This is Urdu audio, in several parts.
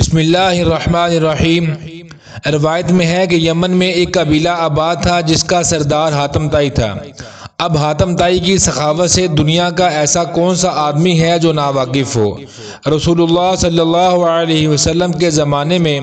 بسم اللہ الرحمن الرحیم۔ روایت میں ہے کہ یمن میں ایک قبیلہ آباد تھا جس کا سردار حاتم طائی تھا۔ اب حاتم طائی کی سخاوت سے دنیا کا ایسا کون سا آدمی ہے جو ناواقف ہو۔ رسول اللہ صلی اللہ علیہ وسلم کے زمانے میں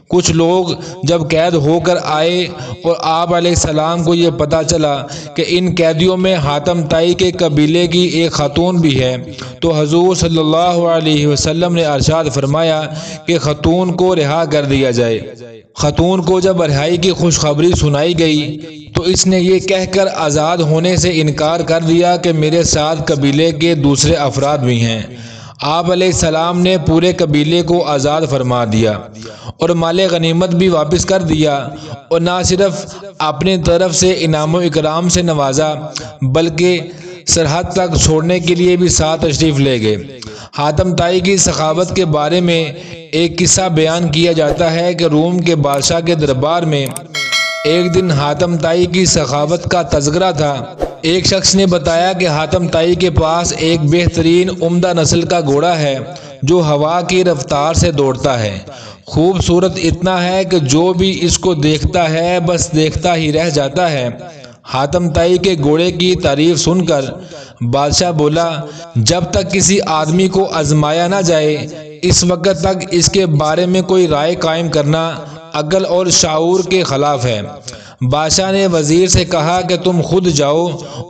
کچھ لوگ جب قید ہو کر آئے اور آپ علیہ السلام کو یہ پتہ چلا کہ ان قیدیوں میں حاتم طائی کے قبیلے کی ایک خاتون بھی ہے تو حضور صلی اللہ علیہ وسلم نے ارشاد فرمایا کہ خاتون کو رہا کر دیا جائے۔ خاتون کو جب رہائی کی خوشخبری سنائی گئی تو اس نے یہ کہہ کر آزاد ہونے سے انکار کر دیا کہ میرے ساتھ قبیلے کے دوسرے افراد بھی ہیں۔ آپ علیہ السلام نے پورے قبیلے کو آزاد فرما دیا اور مال غنیمت بھی واپس کر دیا، اور نہ صرف اپنے طرف سے انعام و اکرام سے نوازا بلکہ سرحد تک چھوڑنے کے لیے بھی ساتھ تشریف لے گئے۔ حاتم طائی کی سخاوت کے بارے میں ایک قصہ بیان کیا جاتا ہے کہ روم کے بادشاہ کے دربار میں ایک دن حاتم طائی کی سخاوت کا تذکرہ تھا۔ ایک شخص نے بتایا کہ حاتم طائی کے پاس ایک بہترین عمدہ نسل کا گھوڑا ہے جو ہوا کی رفتار سے دوڑتا ہے، خوبصورت اتنا ہے کہ جو بھی اس کو دیکھتا ہے بس دیکھتا ہی رہ جاتا ہے۔ حاتم طائی کے گھوڑے کی تعریف سن کر بادشاہ بولا، جب تک کسی آدمی کو آزمایا نہ جائے اس وقت تک اس کے بارے میں کوئی رائے قائم کرنا عقل اور شعور کے خلاف ہے۔ بادشاہ نے وزیر سے کہا کہ تم خود جاؤ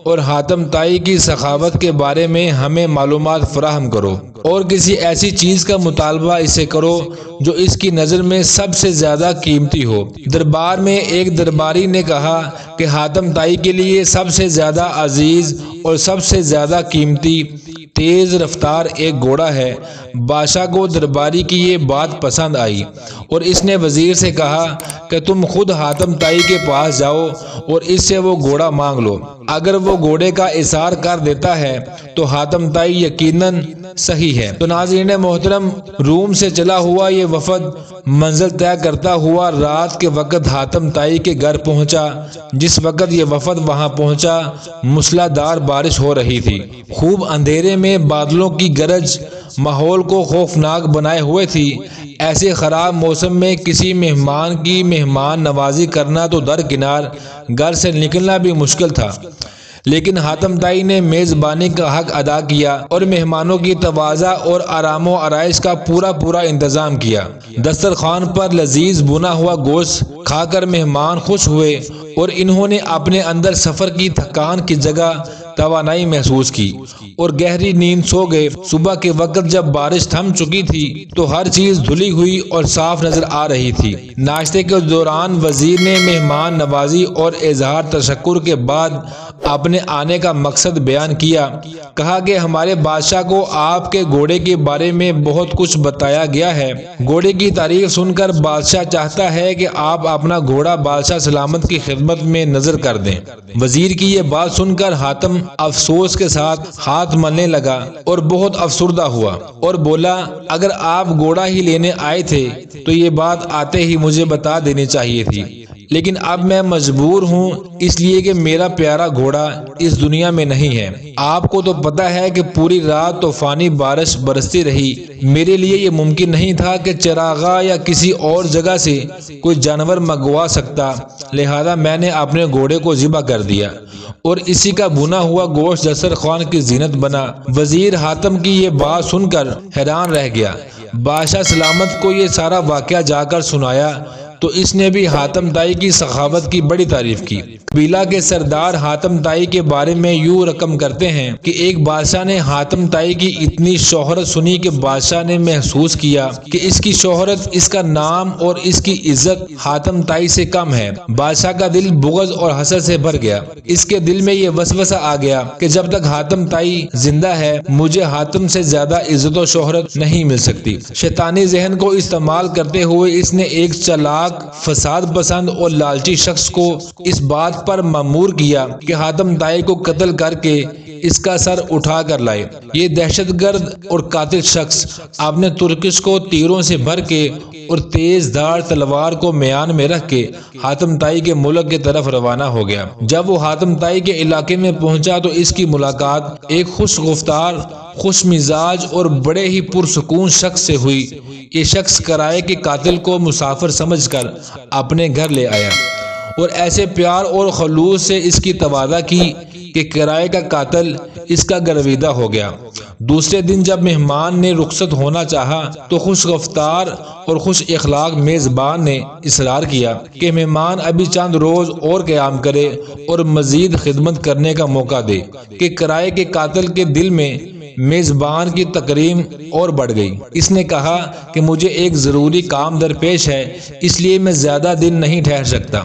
اور حاتم طائی کی سخاوت کے بارے میں ہمیں معلومات فراہم کرو اور کسی ایسی چیز کا مطالبہ اس سے کرو جو اس کی نظر میں سب سے زیادہ قیمتی ہو۔ دربار میں ایک درباری نے کہا کہ حاتم طائی کے لیے سب سے زیادہ عزیز اور سب سے زیادہ قیمتی تیز رفتار ایک گھوڑا ہے۔ بادشاہ کو درباری کی یہ بات پسند آئی اور اس نے وزیر سے کہا کہ تم خود حاتم طائی کے پاس جاؤ اور اس سے وہ گھوڑا مانگ لو۔ اگر وہ گھوڑے کا اظہار کر دیتا ہے تو حاتم طائی یقیناً صحیح ہے۔ تو ناظرین محترم، روم سے چلا ہوا یہ وفد منزل طے کرتا ہوا رات کے وقت حاتم طائی کے گھر پہنچا۔ جس وقت یہ وفد وہاں پہنچا موسلا دھار بارش ہو رہی تھی۔ خوب اندھیرے میں بادلوں کی گرج ماحول کو خوفناک بنائے ہوئے تھی۔ ایسے خراب موسم میں کسی مہمان کی مہمان نوازی کرنا تو درکنار، گھر سے نکلنا بھی مشکل تھا، لیکن حاتم طائی نے میزبانی کا حق ادا کیا اور مہمانوں کی تواضع اور آرام و آرائش کا پورا انتظام کیا۔ دسترخوان پر لذیذ بنا ہوا گوشت کھا کر مہمان خوش ہوئے اور انہوں نے اپنے اندر سفر کی تھکان کی جگہ توانائی محسوس کی اور گہری نیند سو گئے۔ صبح کے وقت جب بارش تھم چکی تھی تو ہر چیز دھلی ہوئی اور صاف نظر آ رہی تھی۔ ناشتے کے دوران وزیر نے مہمان نوازی اور اظہار تشکر کے بعد اپنے آنے کا مقصد بیان کیا۔ کہا کہ ہمارے بادشاہ کو آپ کے گھوڑے کے بارے میں بہت کچھ بتایا گیا ہے۔ گھوڑے کی تعریف سن کر بادشاہ چاہتا ہے کہ آپ اپنا گھوڑا بادشاہ سلامت کی خدمت میں نظر کر دیں۔ وزیر کی یہ بات سن کر حاتم افسوس کے ساتھ ہاتھ ملنے لگا اور بہت افسردہ ہوا اور بولا، اگر آپ گھوڑا ہی لینے آئے تھے تو یہ بات آتے ہی مجھے بتا دینی چاہیے تھی، لیکن اب میں مجبور ہوں اس لیے کہ میرا پیارا گھوڑا اس دنیا میں نہیں ہے۔ آپ کو تو پتہ ہے کہ پوری رات طوفانی بارش برستی رہی۔ میرے لیے یہ ممکن نہیں تھا کہ چراغاہ یا کسی اور جگہ سے کوئی جانور منگوا سکتا، لہذا میں نے اپنے گھوڑے کو ذبح کر دیا اور اسی کا بھنا ہوا گوشت دسترخوان کی زینت بنا۔ وزیر حاتم کی یہ بات سن کر حیران رہ گیا۔ بادشاہ سلامت کو یہ سارا واقعہ جا کر سنایا تو اس نے بھی حاتم طائی کی سخاوت کی بڑی تعریف کی۔ قبیلہ کے سردار حاتم طائی کے بارے میں یوں رقم کرتے ہیں کہ ایک بادشاہ نے حاتم طائی کی اتنی شہرت سنی کہ بادشاہ نے محسوس کیا کہ اس کی شہرت، اس کا نام اور اس کی عزت حاتم طائی سے کم ہے۔ بادشاہ کا دل بغض اور حسد سے بھر گیا۔ اس کے دل میں یہ وسوسہ آ گیا کہ جب تک حاتم طائی زندہ ہے مجھے حاتم سے زیادہ عزت و شہرت نہیں مل سکتی۔ شیطانی ذہن کو استعمال کرتے ہوئے اس نے ایک چلاک، فساد پسند اور لالچی شخص کو اس بات پر مأمور کیا کہ حاتم طائی کو قتل کر کے اس کا سر اٹھا کر لائے۔ یہ دہشت گرد اور قاتل شخص اپنے ترکش کو تیروں سے بھر کے اور تیز دھار تلوار کو میان میں رکھ کے حاتم طائی کے ملک کی طرف روانہ ہو گیا۔ جب وہ حاتم طائی کے علاقے میں پہنچا تو اس کی ملاقات ایک خوش گفتار، خوش مزاج اور بڑے ہی پرسکون شخص سے ہوئی۔ یہ شخص کرائے کے قاتل کو مسافر سمجھ کر اپنے گھر لے آیا اور ایسے پیار اور خلوص سے اس کی تواضع کی کہ کرائے کا قاتل اس کا گرویدہ ہو گیا۔ دوسرے دن جب مہمان نے رخصت ہونا چاہا تو خوش گفتار اور خوش اخلاق میزبان نے اصرار کیا کہ مہمان ابھی چند روز اور قیام کرے اور مزید خدمت کرنے کا موقع دے کہ کرائے کے قاتل کے دل میں میزبان کی تکریم اور بڑھ گئی۔ اس نے کہا کہ مجھے ایک ضروری کام درپیش ہے، اس لیے میں زیادہ دن نہیں ٹھہر سکتا۔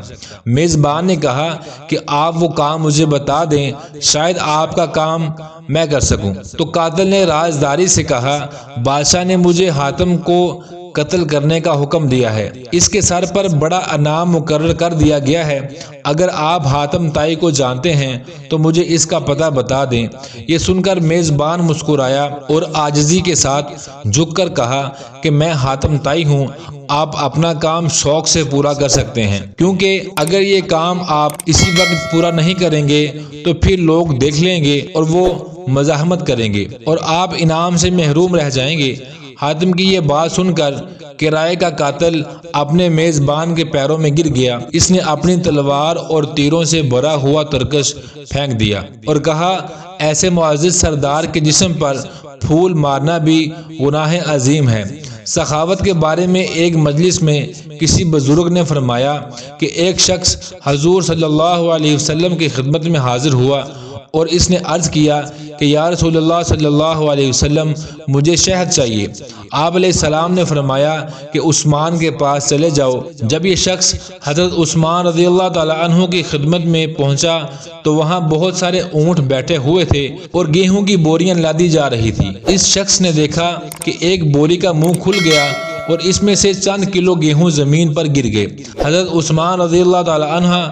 میزبان نے کہا کہ آپ وہ کام مجھے بتا دیں، شاید آپ کا کام میں کر سکوں۔ تو قاتل نے رازداری سے کہا، بادشاہ نے مجھے حاتم کو قتل کرنے کا حکم دیا ہے، اس کے سر پر بڑا انعام مقرر کر دیا گیا ہے، اگر آپ حاتم طائی کو جانتے ہیں تو مجھے اس کا پتہ بتا دیں۔ یہ سن کر میزبان مسکرایا اور عاجزی کے ساتھ جھک کر کہا کہ میں حاتم طائی ہوں، آپ اپنا کام شوق سے پورا کر سکتے ہیں، کیونکہ اگر یہ کام آپ اسی وقت پورا نہیں کریں گے تو پھر لوگ دیکھ لیں گے اور وہ مزاحمت کریں گے اور آپ انعام سے محروم رہ جائیں گے۔ حاتم کی یہ بات سن کر کرائے کا قاتل اپنے میزبان کے پیروں میں گر گیا۔ اس نے اپنی تلوار اور تیروں سے بھرا ہوا ترکش پھینک دیا اور کہا، ایسے معزز سردار کے جسم پر پھول مارنا بھی گناہ عظیم ہے۔ سخاوت کے بارے میں ایک مجلس میں کسی بزرگ نے فرمایا کہ ایک شخص حضور صلی اللہ علیہ وسلم کی خدمت میں حاضر ہوا اور اس نے عرض کیا کہ یا رسول اللہ صلی اللہ علیہ وسلم، مجھے شہد چاہیے۔ آپ علیہ السلام نے فرمایا کہ عثمان کے پاس چلے جاؤ۔ جب یہ شخص حضرت عثمان رضی اللہ تعالی عنہ کی خدمت میں پہنچا تو وہاں بہت سارے اونٹ بیٹھے ہوئے تھے اور گیہوں کی بوریاں لادی جا رہی تھی۔ اس شخص نے دیکھا کہ ایک بوری کا منہ کھل گیا اور اس میں سے چند کلو گیہوں زمین پر گر گئے۔ حضرت عثمان رضی اللہ تعالی عنہ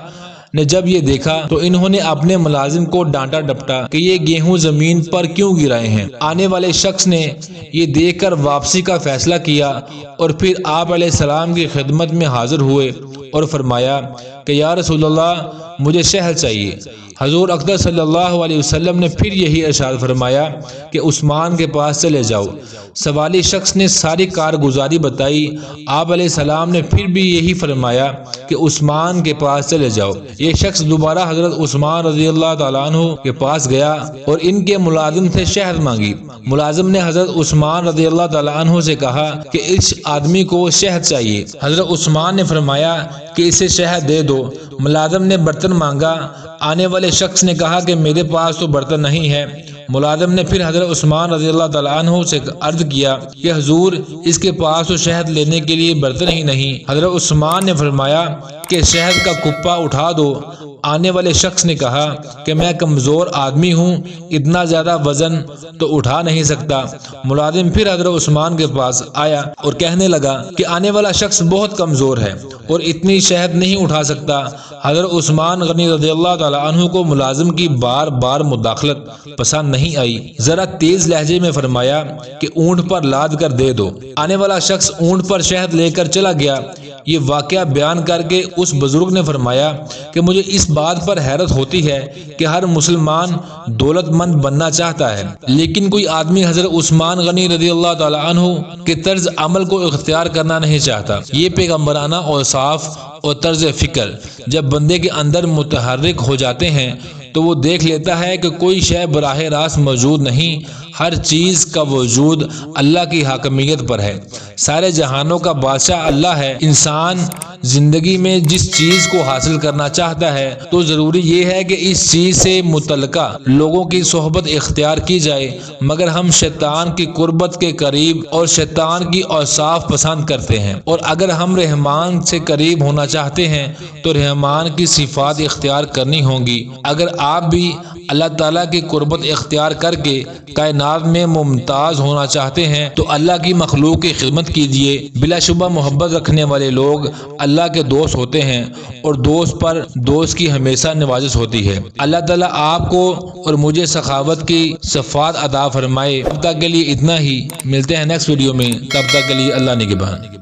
نے جب یہ دیکھا تو انہوں نے اپنے ملازم کو ڈانٹا ڈپٹا کہ یہ گیہوں زمین پر کیوں گرائے ہیں۔ آنے والے شخص نے یہ دیکھ کر واپسی کا فیصلہ کیا اور پھر آپ علیہ السلام کی خدمت میں حاضر ہوئے اور فرمایا کہ یا رسول اللہ، مجھے شہد چاہیے۔ حضور اقدس صلی اللہ علیہ وسلم نے پھر یہی ارشاد فرمایا کہ عثمان کے پاس چلے جاؤ۔ سوالی شخص نے ساری کارگزاری بتائی۔ آپ علیہ السلام نے پھر بھی یہی فرمایا کہ عثمان کے پاس چلے جاؤ۔ یہ شخص دوبارہ حضرت عثمان رضی اللہ تعالیٰ عنہ کے پاس گیا اور ان کے ملازم سے شہد مانگی۔ ملازم نے حضرت عثمان رضی اللہ تعالیٰ عنہ سے کہا کہ اس آدمی کو شہد چاہیے۔ حضرت عثمان نے فرمایا کہ اسے شہد دے دو۔ ملازم نے برتن مانگا۔ آنے والے شخص نے کہا کہ میرے پاس تو برتن نہیں ہے۔ ملازم نے پھر حضرت عثمان رضی اللہ تعالیٰ عنہ سے عرض کیا کہ حضور، اس کے پاس تو شہد لینے کے لیے برتن ہی نہیں۔ حضرت عثمان نے فرمایا کہ شہد کا کپا اٹھا دو۔ آنے والے شخص نے کہا کہ میں کمزور آدمی ہوں، اتنا زیادہ وزن تو اٹھا نہیں سکتا۔ ملازم پھر حضرت عثمان کے پاس آیا اور کہنے لگا کہ آنے والا شخص بہت کمزور ہے اور اتنی شہد نہیں اٹھا سکتا۔ حضرت عثمان غنی رضی اللہ تعالیٰ عنہ کو ملازم کی بار بار مداخلت پسند نہیں آئی۔ ذرا تیز لہجے میں فرمایا کہ اونٹ پر لاد کر دے دو۔ آنے والا شخص اونٹ پر شہد لے کر چلا گیا۔ یہ واقعہ بیان کر کے اس بزرگ نے فرمایا کہ مجھے اس بات پر حیرت ہوتی ہے کہ ہر مسلمان دولت مند بننا چاہتا ہے، لیکن کوئی آدمی حضرت عثمان غنی رضی اللہ تعالی عنہ کے طرز عمل کو اختیار کرنا نہیں چاہتا۔ یہ پیغمبرانہ اوصاف اور طرز فکر جب بندے کے اندر متحرک ہو جاتے ہیں تو وہ دیکھ لیتا ہے کہ کوئی شے براہ راست موجود نہیں، ہر چیز کا وجود اللہ کی حاکمیت پر ہے۔ سارے جہانوں کا بادشاہ اللہ ہے۔ انسان زندگی میں جس چیز کو حاصل کرنا چاہتا ہے تو ضروری یہ ہے کہ اس چیز سے متعلقہ لوگوں کی صحبت اختیار کی جائے، مگر ہم شیطان کی قربت کے قریب اور شیطان کی اوصاف پسند کرتے ہیں، اور اگر ہم رحمان سے قریب ہونا چاہتے ہیں تو رحمان کی صفات اختیار کرنی ہوں گی۔ اگر آپ بھی اللہ تعالیٰ کی قربت اختیار کر کے کائنات میں ممتاز ہونا چاہتے ہیں تو اللہ کی مخلوق کی خدمت کیجیے۔ بلا شبہ محبت رکھنے والے لوگ اللہ کے دوست ہوتے ہیں اور دوست پر دوست کی ہمیشہ نوازش ہوتی ہے۔ اللہ تعالیٰ آپ کو اور مجھے سخاوت کی صفات عطا فرمائے۔ تب تک کے لیے اتنا ہی، ملتے ہیں نیکسٹ ویڈیو میں، تب تک کے لیے اللہ نگہبان۔